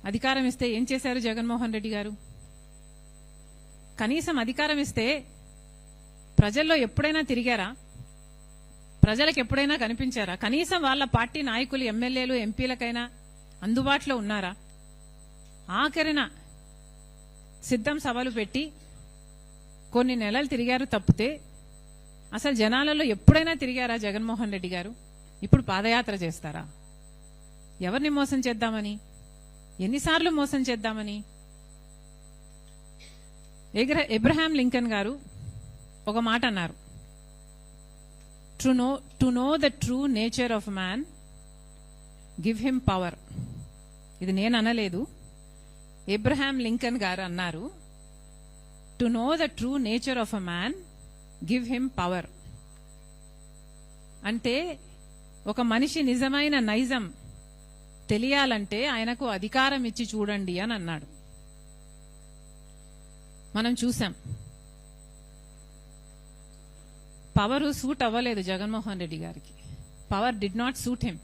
అధికారం ఇస్తే ఏం చేశారు జగన్మోహన్ రెడ్డి గారు? కనీసం అధికారం ఇస్తే ప్రజల్లో ఎప్పుడైనా తిరిగారా? ప్రజలకు ఎప్పుడైనా కనిపించారా? కనీసం వాళ్ళ పార్టీ నాయకులు, ఎమ్మెల్యేలు, ఎంపీలకైనా అందుబాటులో ఉన్నారా? ఆఖరిన సిద్ధం సభలు పెట్టి కొన్ని నెలలు తిరిగారు తప్పితే అసలు జనాలలో ఎప్పుడైనా తిరిగారా జగన్మోహన్ రెడ్డి గారు? ఇప్పుడు పాదయాత్ర చేస్తారా? ఎవరిని మోసం చేద్దామని? ఎన్నిసార్లు మోసం చేద్దామని? ఎబ్రహాం లింకన్ గారు ఒక మాట అన్నారు, to know the true nature of man give him power. ఇది నేను అనలేదు, ఎబ్రహాం లింకన్ గారు అన్నారు. To know the true nature of a man give him power. అంటే ఒక మనిషి నిజమైన నైజం తెలియాలంటే ఆయనకు అధికారం ఇచ్చి చూడండి అని అన్నాడు. మనం చూసాం, పవర్ సూట్ అవ్వలేదు జగన్మోహన్ రెడ్డి గారికి. Power did not suit him.